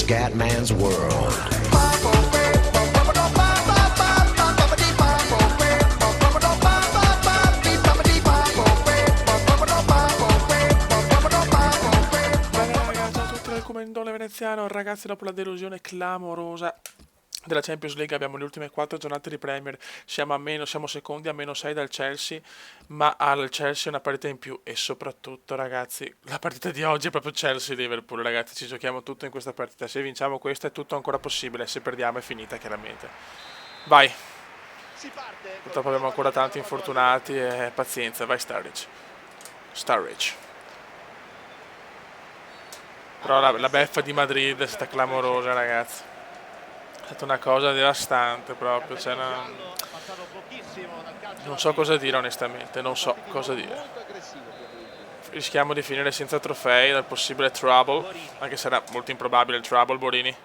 Scatman's World. Comendone veneziano, ragazzi, dopo la delusione clamorosa della Champions League abbiamo le ultime 4 giornate di Premier, siamo secondi a meno 6 dal Chelsea, ma al Chelsea una partita in più e soprattutto, ragazzi, la partita di oggi è proprio Chelsea-Liverpool, ragazzi, ci giochiamo tutto in questa partita, se vinciamo questa è tutto ancora possibile, se perdiamo è finita chiaramente. Vai! Purtroppo abbiamo ancora tanti infortunati e pazienza, vai Sturridge. Però la beffa di Madrid è stata clamorosa, ragazzi. È stata una cosa devastante proprio. Cioè, non so cosa dire onestamente, non so cosa dire. Rischiamo di finire senza trofei dal possibile trouble, anche se era molto improbabile il trouble, Borini.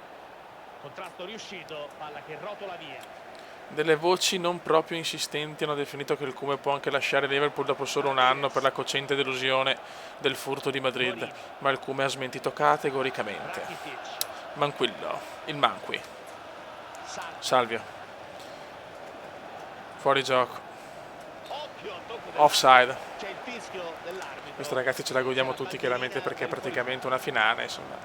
Contrasto riuscito, palla che rotola via. Delle voci non proprio insistenti hanno definito che il Cume può anche lasciare Liverpool dopo solo un anno per la cocente delusione del furto di Madrid, ma il Cume ha smentito categoricamente. Manquillo, il Manqui. Salvio. Fuori gioco. Offside. Questo, ragazzi, ce la godiamo tutti chiaramente perché è praticamente una finale, insomma.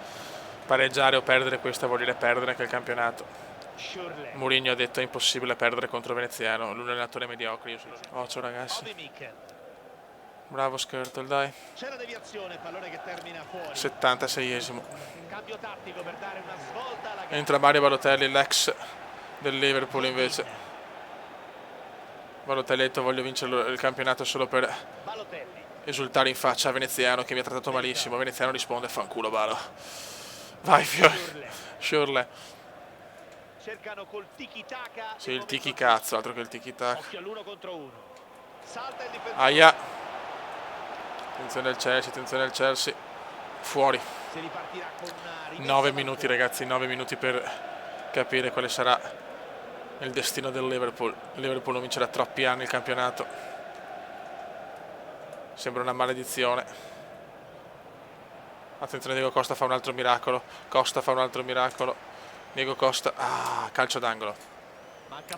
Pareggiare o perdere questa vuol dire perdere anche il campionato. Mourinho ha detto è impossibile perdere contro Veneziano, lui è un allenatore mediocre, io sono occhio, ragazzi. Bravo Skirtle, dai. 76esimo. Entra Mario Balotelli, l'ex del Liverpool invece. Balotelli ha detto voglio vincere il campionato solo per esultare in faccia a Veneziano che mi ha trattato malissimo. Veneziano risponde fanculo Balo. Vai Shirley. Cercano col tiki-taka. Sì, il tiki-cazzo, altro che il tiki-taka. Occhio all'1 contro 1. Salta il difensore. Aia. Attenzione al Chelsea. Fuori. 9 minuti, ragazzi, 9 minuti per capire quale sarà il destino del Liverpool. Il Liverpool non vincerà troppi anni il campionato. Sembra una maledizione. Attenzione, Diego Costa fa un altro miracolo. Diego Costa, calcio d'angolo.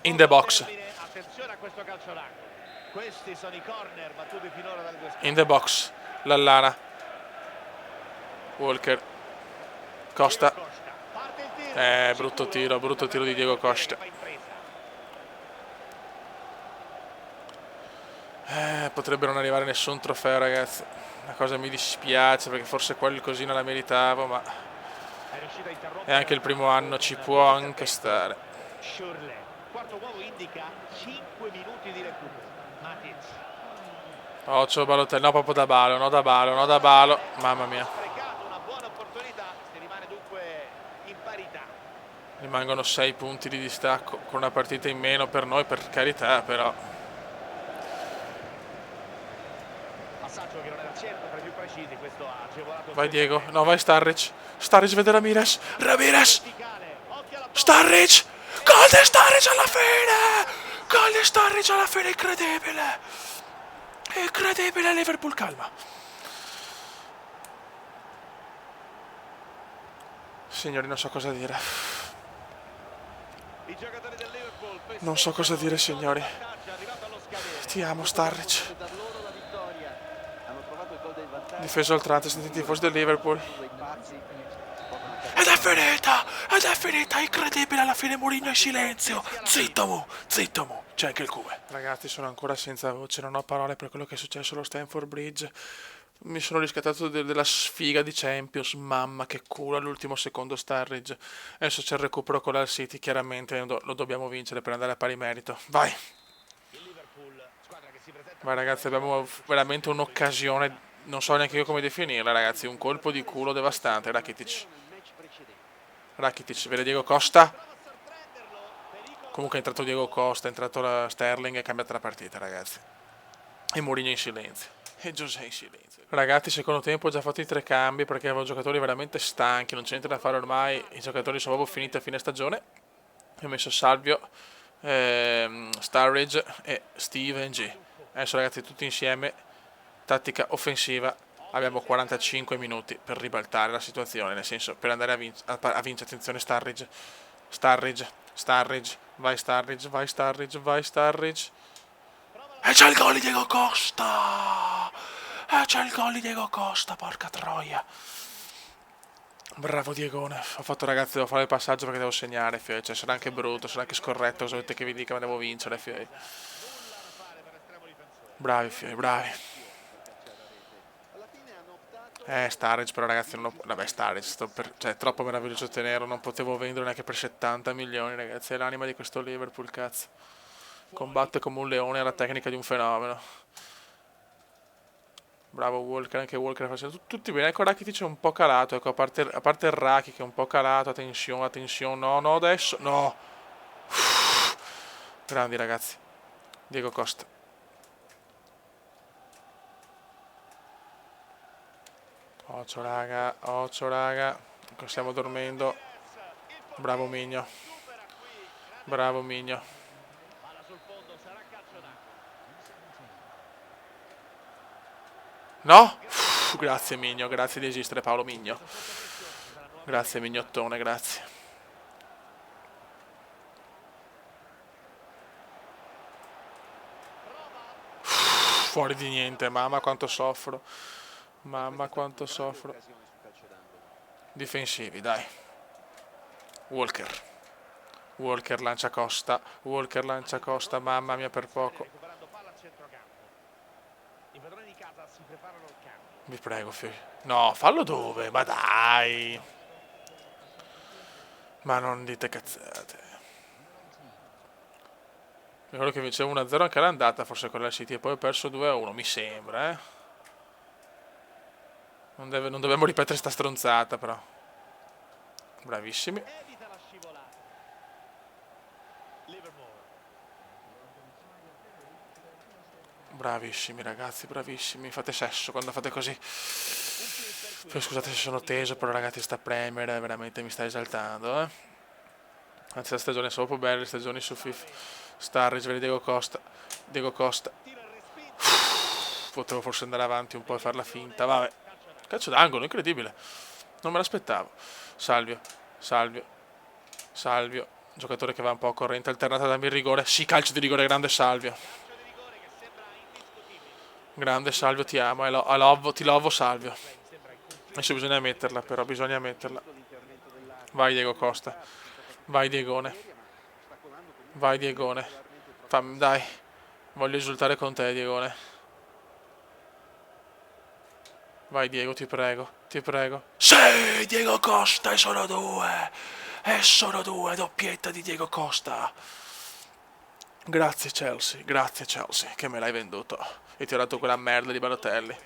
In the box. Attenzione a questo calcio d'angolo. Questi sono i corner battuti finora dalle due squadre. In the box. Lallana. Walker. Costa. Brutto tiro di Diego Costa. Potrebbe non arrivare nessun trofeo, ragazzi. La cosa mi dispiace perché forse qualcosina la meritavo, ma è anche il primo anno, ci può anche stare. Quarto uomo indica 5 minuti di recupero. Matic. Occhio Balotelli, no, proprio da Balo, mamma mia. Una buona opportunità, si rimane dunque in parità. Rimangono 6 punti di distacco con una partita in meno per noi, per carità, però. Passaggio che non era certo tra i più precisi, questo ha agevolato. Vai Diego, no, vai Sturridge vede Ramirez. Sturridge, gol di Sturridge alla fine, incredibile, Liverpool calma. Signori, non so cosa dire. Non so cosa dire, signori. Ti amo, Sturridge. Difeso oltrante, sentite i tifosi del Liverpool. Ed è finita, incredibile, alla fine Mourinho in silenzio. Zitto mu, c'è anche il Cume. Ragazzi, sono ancora senza voce, non ho parole per quello che è successo allo Stamford Bridge. Mi sono riscattato della sfiga di Champions, mamma che culo all'ultimo secondo Sturridge. Adesso c'è il recupero con l'Al City, chiaramente lo dobbiamo vincere per andare a pari merito. Vai! Vai ragazzi, abbiamo veramente un'occasione, non so neanche io come definirla, ragazzi, un colpo di culo devastante. Rakitic, vede Diego Costa. Comunque è entrato Diego Costa, è entrato la Sterling e è cambiata la partita, ragazzi. E Mourinho in silenzio. E José in silenzio. Ragazzi, secondo tempo ho già fatto i 3 cambi perché avevo giocatori veramente stanchi, non c'è niente da fare ormai, i giocatori sono proprio finiti a fine stagione. Ho messo Salvio, Sturridge e Steven G. Adesso ragazzi tutti insieme, tattica offensiva, Abbiamo 45 minuti per ribaltare la situazione, nel senso, per andare a vincere. Attenzione Sturridge. Vai Sturridge, vai Sturridge, vai Sturridge. E c'è il gol di Diego Costa! E c'è il gol di Diego Costa, porca troia. Bravo Diegone. Ho fatto, ragazzi, devo fare il passaggio perché devo segnare, fioi. Cioè, sarà anche brutto, sarà anche scorretto, cosa volete che vi dica, ma devo vincere, fioi. Bravi, fioi, bravi. Sturridge però, ragazzi, non lo... Vabbè, Sturridge, cioè, è troppo meraviglioso tenerlo, non potevo vendere neanche per 70 milioni, ragazzi. È l'anima di questo Liverpool, cazzo. Combatte come un leone, ha la tecnica di un fenomeno. Bravo Walker, anche Walker facendo tutti bene. Ecco, Rakitic è un po' calato, ecco, a parte il Raki che è un po' calato. Attenzione, no, adesso, no. Grandi, ragazzi. Diego Costa. Occhio, raga. Stiamo dormendo. Bravo Migno. No? Grazie Migno, grazie di esistere Paolo Migno. Grazie Mignottone, grazie. Fuori di niente, mamma quanto soffro. Difensivi, dai. Walker lancia Costa, mamma mia per poco. Vi prego, figlio. No, fallo dove? Ma dai. Ma non dite cazzate. Mi ricordo che vincevo 1-0 anche l'andata, forse con la City, e poi ho perso 2-1, mi sembra, Non dobbiamo ripetere sta stronzata, però. Bravissimi. Bravissimi ragazzi, bravissimi. Fate sesso quando fate così. Poi scusate se sono teso, però ragazzi sta Premier veramente mi sta esaltando, Anzi, la stagione è proprio bella, le stagioni su FIFA. Sturridge, vedi Diego Costa. Potevo forse andare avanti un po' e far la finta, vabbè. Calcio d'angolo, incredibile. Non me l'aspettavo. Salvio. Giocatore che va un po' a corrente alternata da il rigore. Sì, calcio di rigore, grande Salvio. Grande Salvio, ti amo, ti lovo Salvio. Adesso bisogna metterla, però bisogna metterla. Vai Diego Costa. Vai Diegone. Dai. Voglio esultare con te, Diegone. Vai Diego, ti prego. Sì, Diego Costa, e sono due, doppietta di Diego Costa. Grazie Chelsea, che me l'hai venduto. E ti ho dato quella merda di Balotelli.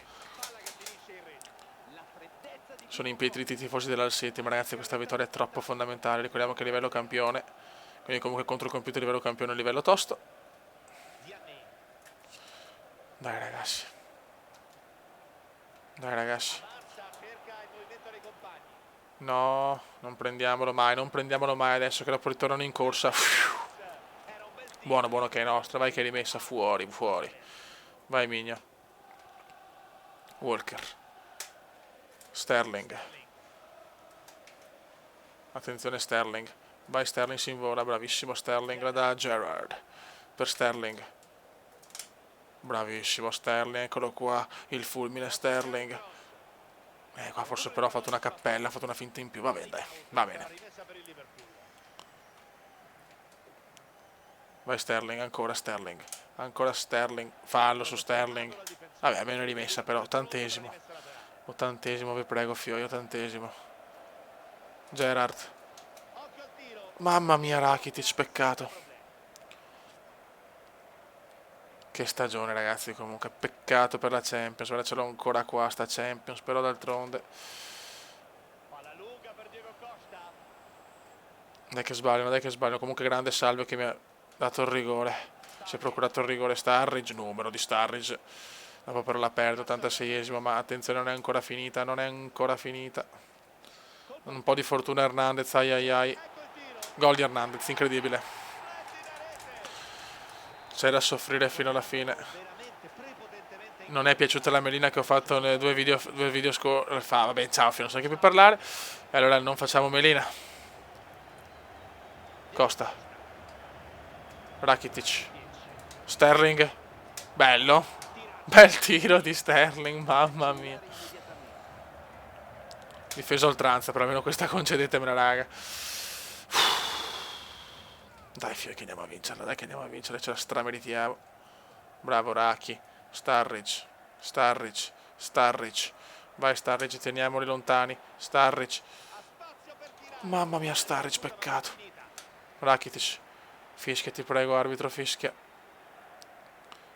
Sono impietriti i tifosi dell'Al City, ma ragazzi questa vittoria è troppo fondamentale. Ricordiamo che a livello campione, quindi comunque contro il computer a livello campione a livello tosto. Dai ragazzi. No, non prendiamolo mai adesso che dopo ritornano in corsa. Buono che è nostra, vai che è rimessa fuori. Vai Migno. Walker. Sterling. Attenzione Sterling. Vai Sterling, si invola, bravissimo Sterling, la da Gerrard. Per Sterling. Bravissimo Sterling, eccolo qua, il fulmine Sterling. Qua forse però ha fatto una cappella, ha fatto una finta in più, va bene dai, va bene. Vai Sterling, ancora Sterling, fallo su Sterling. Vabbè, bene rimessa però, ottantesimo, vi prego Fioio, ottantesimo. Gerrard. Mamma mia Rakitic, peccato. Che stagione ragazzi, comunque, peccato per la Champions, ora ce l'ho ancora qua sta Champions, però d'altronde. Dai che sbaglio, comunque grande Salvio che mi ha dato il rigore, si è procurato il rigore Sturridge, numero di Sturridge, dopo però la perde, 86esimo, ma attenzione non è ancora finita, un po' di fortuna Hernandez, ai. Gol di Hernandez, incredibile. C'è da soffrire fino alla fine. non è piaciuta la melina che ho fatto nei due video fa. Vabbè, ciao, non so che più parlare. E allora non facciamo melina. Costa. Rakitic. Sterling. Bello. Bel tiro di Sterling, mamma mia. Difesa a oltranza, però almeno questa concedetemela, raga. Dai, fio, che andiamo a vincerla, dai che andiamo a vincere, ce la strameritiamo. Bravo Raki. Starric. Vai Starric, teniamoli lontani. Starric. Mamma mia, Starric, peccato. Rakitic. Fischia, ti prego, arbitro, fischia.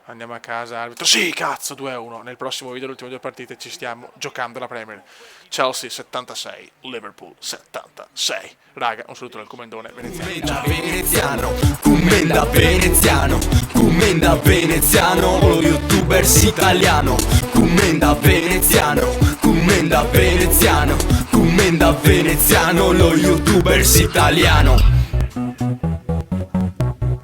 Andiamo a casa, arbitro. Sì, cazzo, 2-1. Nel prossimo video, le ultime due partite, ci stiamo giocando la Premier. Chelsea 76, Liverpool 76. Raga, un saluto dal Comendone veneziano. Commenda veneziano, lo youtubers italiano. Commenda veneziano, lo youtubers italiano.